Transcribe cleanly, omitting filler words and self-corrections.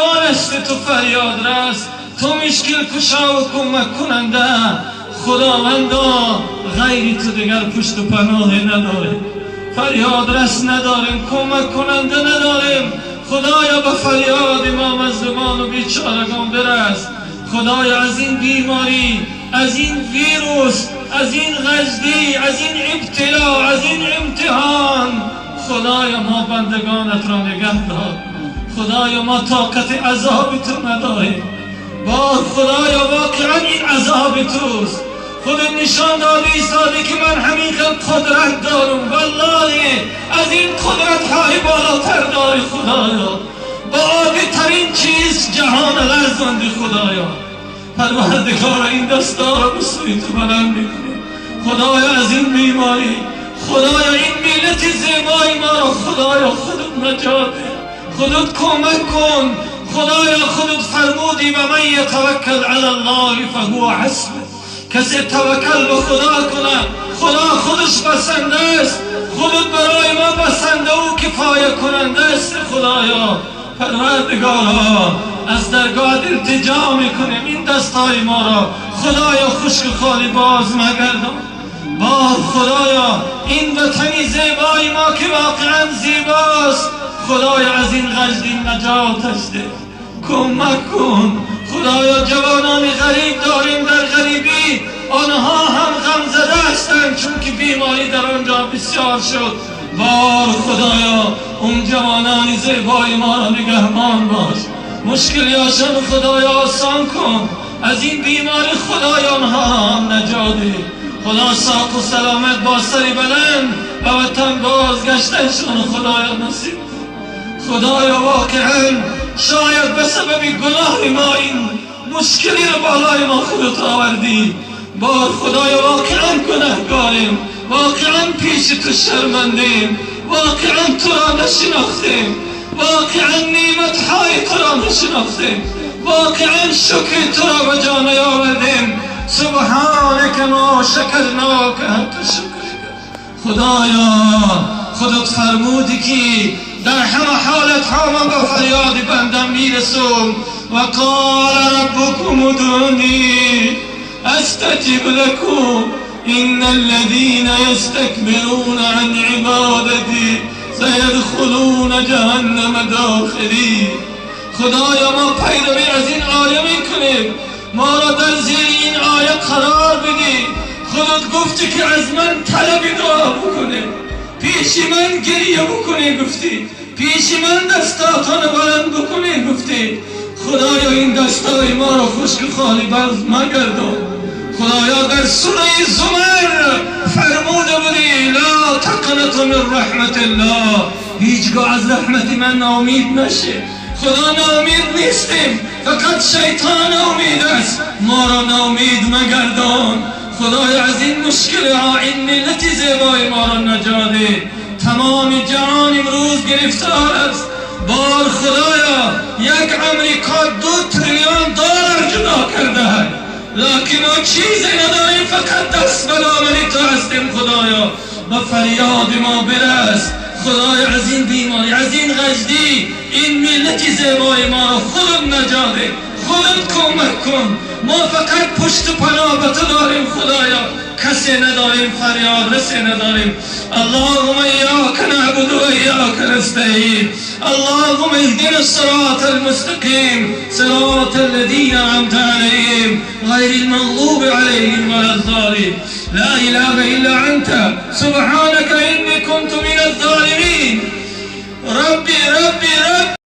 است تو فریاد رس، تو مشکل کشا و کمک کننده. خداوندا غیری تو دیگر پشت و پناهی نداریم، فریاد رس نداریم، کمک کننده نداریم. خدایا به فریاد ما مظلومان و بیچارگان برس. خدایا از این بیماری، از این ویروس، از این غزدی، از این ابتلا، از این امتحان، خدایا ما بندگانت را نگه دار. خدایا ما طاقت عذاب تو نداریم. خدایا واقعا این عذاب توست. خود نشان دادی ایستادی که من همین قدرت دارم. والله از این قدرت های بالاتر داری خدایا. با عادی ترین چیز جهان لرزاندی خدایا. پروردگار این دستا را به سوی تو بلند میکنی. خدایا از این بیماری، خدایا این ملت زیبای ما را خدایا خودت نجات ده، خودت کمک کن. خدایا خودت فرمودی و من یتوکل علی الله فهو حسبه. کسی توکل به خدا کنه خدا خودش بسنده است. خودت برای ما بسنده و کفایه کننده است. خدایا پروردگارا از درگاهت التجا میکنیم این دستای ما را خدایا خشک خالی باز مگردان. خدایا این وطنی زیبای ما که واقعا زیباست، خدایا از این غزدی نجاتش ده، کمک کن. خدایا جوانان غریب داریم در غریبی، آنها هم غم زده هستند چون که بیماری در آنجا بسیار شد. خدایا اون جوانان زیبای ما را نگهبان باش، مشکلیاشون خدایا آسان کن. از این بیماری خدایا آنها هم نجات ده. خدا ساق و سلامت با سری بلند و وطن بازگشتشون خدایا نصیب. خدایا واقعا شاید به سبب گناه ما این مشکلی رو بالای ما خودت آوردی. خدایا واقعا گناهگاریم، واقعا پیش تو شرمندیم، واقعا تو را نشناختیم، واقعا نعمتهای تو را نشناختیم، واقعا شکر تو را به جا نیاوردیم. سبحانک ما شکرناک حق شکرک. خدایا خودت فرمودی که در همه حالت ها من به فریاد بندم میرسم. و قال ربکم ادعونی استجب لکم ان الذین یستکبرون عن عبادتی سیدخلون جهنم داخلی. خدایا ما پیروی از این آیه میکنیم، ما را در زیر این آیه قرار بدی. خودت گفتی که از من طلب دعا بکنه، پیش من گریه بکنه گفتی، پیش من دستاتان بلند بکنه گفتی. خدایا این دستای ما را خشک خالی باز مگردان. خدایا در سوره زمر فرموده بودی لا تقنطوا من رحمت الله، هیچگاه از رحمت من ناامید نشه. خدا ناامید نیستیم، فقط شیطان ناامید است. ما را ناامید مگردان. خدایا از این مشکل ها این ملت زیبای ما را نجات ده. تمام جهان امروز گرفتار است. خدایا یک امریکا 2 تریلیون دلار جدا کرده ہے، لکن ما چیزی نداریم، فقط دست به دامن تو هستیم. خدایا به فریاد ما برس. خدایا از این بیماری، از این غزدی، این ملت زیبای ما را خودت نجات ده، خودت کمک کن. ما فقط پشت پناه به تو داریم خدایا، کسی نداریم، فریاد رسی نداریم. اللهم ایاک نعبد و ایاک نستعین. اللهم اهدنا الصراط المستقیم صراط الذین انعمت علیهم غیر المغضوب علیهم ولا الضالین. لا اله الا انت سبحانك انی کنت